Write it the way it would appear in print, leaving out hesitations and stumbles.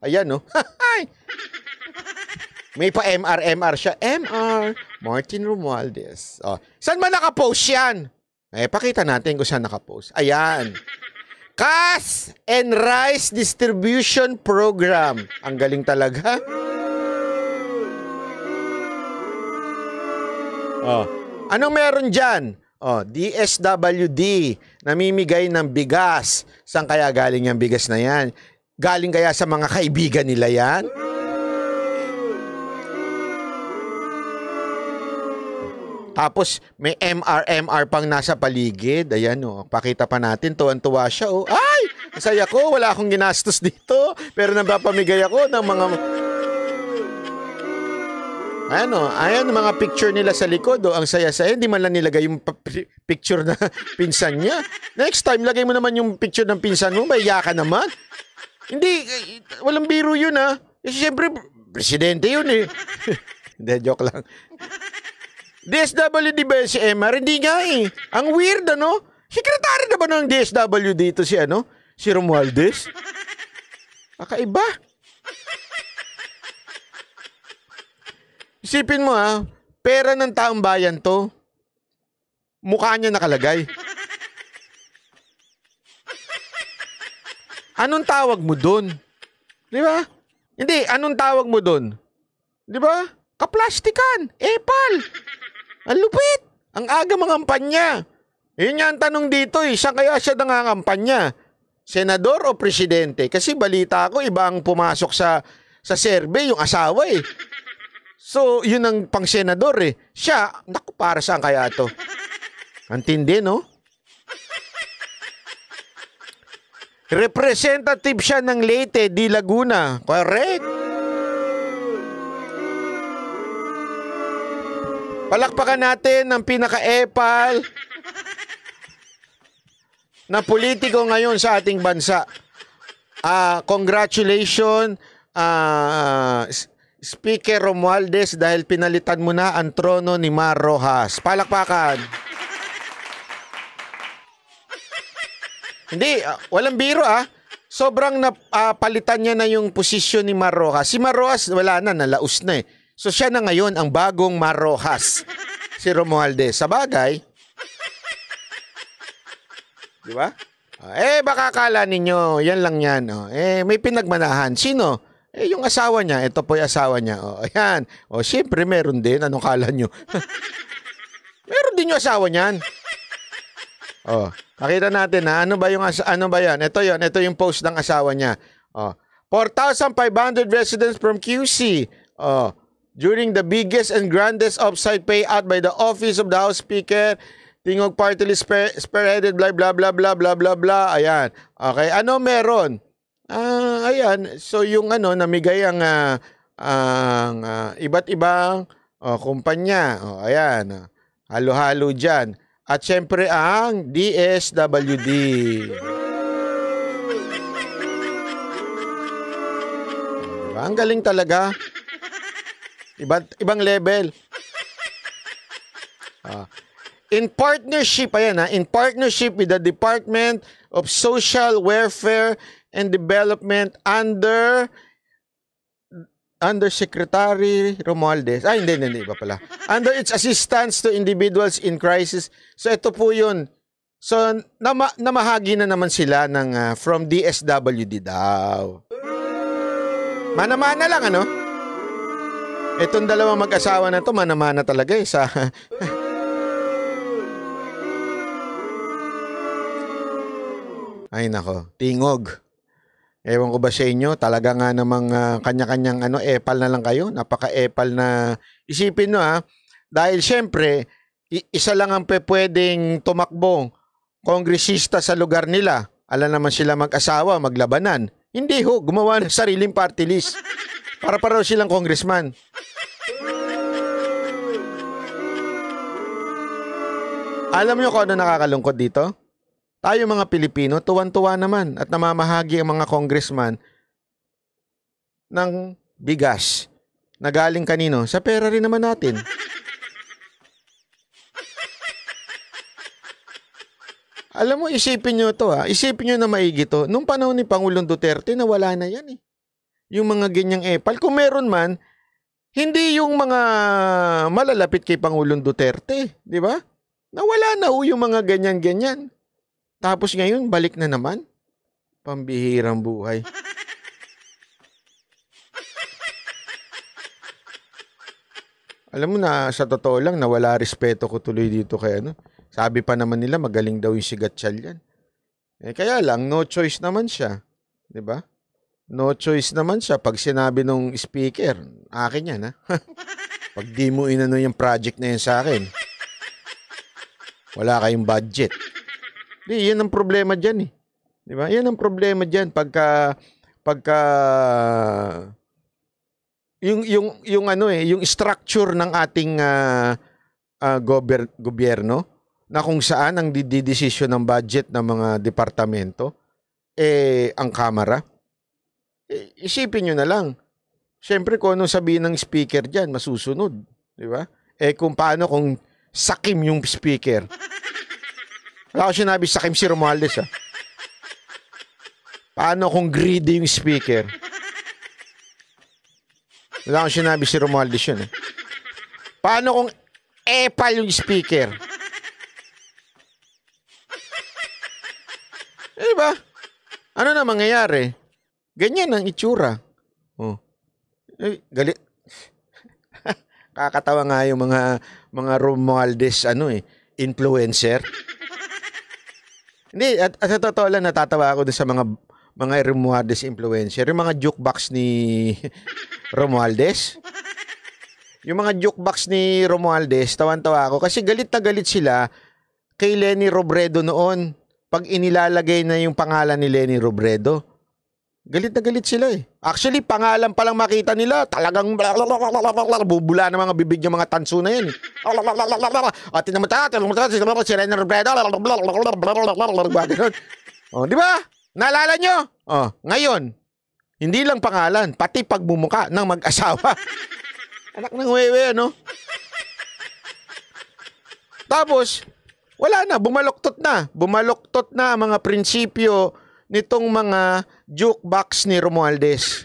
Ayan, no? May pa MR siya. MR, Martin Romualdez. Oh. Saan ba nakapost yan? Pakita natin kung saan nakapost. Ayan. Cash and Rice Distribution Program. Ang galing talaga. Oh. Anong meron dyan? Oh, DSWD. Namimigay ng bigas. Saan kaya galing yung bigas na yan? Galing kaya sa mga kaibigan nila yan? Tapos may MR pang nasa paligid. Ayan, oh. Pakita pa natin. Tuwan-tuwa siya. Oh. Ay! Masaya ko. Wala akong ginastos dito. Pero napapamigay ako ng mga... Ayan, oh. Ayan, mga picture nila sa likod. Oh. Ang saya-saya. Hindi man lang nilagay yung picture na pinsan niya. Next time, lagay mo naman yung picture ng pinsan mo. Maya ka naman. Hindi. Walang biro yun, ha. Kasi siyempre, presidente yun, eh. Hindi, joke lang. DSWD ba si MR? Hindi nga eh. Ang weird, ano? Sekretary na ba ng DSWD dito si ano? Si Romualdez? Kakaiba. Isipin mo ha, pera ng taong bayan to. Mukha niya nakalagay. Anong tawag mo dun? Di ba? Hindi, anong tawag mo dun? Di ba? Kaplastikan. Epal. Ang lupit. Ang aga mangampanya. Yun nga ang tanong dito eh. Saan kaya siya nangangampanya? Senador o presidente? Kasi balita ko, ibang pumasok sa survey, yung asawa eh. So, yun ang pang senador eh. Siya, naku, para saan kaya to? Antindi, no? Representative siya ng Leyte, di Laguna. Correct. Palakpakan natin ng pinaka-epal na politiko ngayon sa ating bansa. Congratulations, Speaker Romualdez, dahil pinalitan mo na ang trono ni Mar Rojas. Palakpakan. Hindi, walang biro Sobrang palitan niya na yung posisyon ni Mar Rojas. Si Mar Rojas, wala na, nalaos na eh. So siya na ngayon ang bagong Mar Rojas, si Romualdez. Sa bagay, di ba? Baka akala ninyo, yan lang yan. May pinagmanahan. Sino? Yung asawa niya. Ito po yung asawa niya. Ayan. Siyempre meron din. Anong kala nyo? Meron din yung asawa niyan. Pakita natin ha. Ano ba yan? Ito yun. Ito yung post ng asawa niya. 4,500 residents from QC. During the biggest and grandest offsite payout by the Office of the House Speaker, Tingog Party List spearheaded blah blah blah blah blah blah blah. Ayan. Okay, ano meron? Ayan. So yung namigay ang iba't ibang kumpanya. Ayan. Halo-halo diyan. At syempre ang DSWD. Diba? Ang galing talaga. Ibang level. In partnership, in partnership with the Department of Social Welfare and Development under Secretary Romualdez. Hindi, iba pala. Under its assistance to individuals in crisis. So ito po yun. So namahagi na naman sila ng from DSWD daw. Mana-mana lang Itong dalawang mag-asawa na to, mana-mana talaga sa... Ay nako, tingog. Ewan ko ba sa inyo, talaga nga namang kanya-kanyang epal na lang kayo. Napaka-epal na isipin dahil syempre, isa lang ang pwedeng tumakbong kongresista sa lugar nila. Alam naman sila mag-asawa, maglabanan. Hindi gumawa ng sariling party list. Para raw silang congressman. Alam niyo kung ano nakakalungkot dito? Tayo mga Pilipino, tuwan-tuwa naman at namamahagi ang mga congressman ng bigas na galing kanino? Sa pera rin naman natin. Alam mo, isipin nyo to Isipin nyo na maigi to. Nung panahon ni Pangulong Duterte, nawala na yan yung mga ganyang epal. Kung meron man, hindi yung mga malalapit kay Pangulong Duterte, di ba? Nawala na yung mga ganyan-ganyan. Tapos ngayon, balik na naman. Pambihirang buhay. Alam mo na, sa totoo lang, nawala respeto ko tuloy dito kay ano. Sabi pa naman nila, magaling daw yung si Gatchalian. Kaya lang, no choice naman siya. Di ba? No choice naman siya. Pag sinabi nung speaker, akin yan, ha? Pag di mo inano yung project na yan sa akin, wala kayong budget. Di, yan ang problema dyan, eh. Di ba? Yan ang problema dyan. Pagka yung structure ng ating gobyerno na kung saan ang didesisyon ng budget ng mga departamento ang Kamara. Isipin nyo na lang. Siyempre kung ano sabihin ng speaker diyan, masusunod, di ba? Kung paano kung sakim yung speaker. Wala ko sinabi sakim si Romualdez, ha. Paano kung greedy yung speaker? Wala akong sinabi si Romualdez yun. Paano kung epal yung speaker? Diba? Ano na mangyayari? Ganyan ang itsura. Galit. Kakatawa nga yung mga Romualdez influencer. Hindi, at sa totoo lang natatawa ako dun sa mga Romualdez influencer, yung mga jukebox ni Romualdez. Yung mga jukebox ni Romualdez, tawan-tawa ako kasi galit na galit sila kay Leni Robredo noon pag inilalagay na yung pangalan ni Leni Robredo. Galit na galit sila eh. Actually, pangalan pa lang makita nila, talagang bubula ng mga bibig ng mga tanso na yan. At tinamata, si Leni Robredo. Di ba? Naalala nyo? Ngayon, hindi lang pangalan, pati pagmumuka ng mag-asawa. Anak ng wewe, ano? Tapos, wala na, bumaluktot na. Bumaluktot na ang mga prinsipyo nitong mga jukebox ni Romualdez.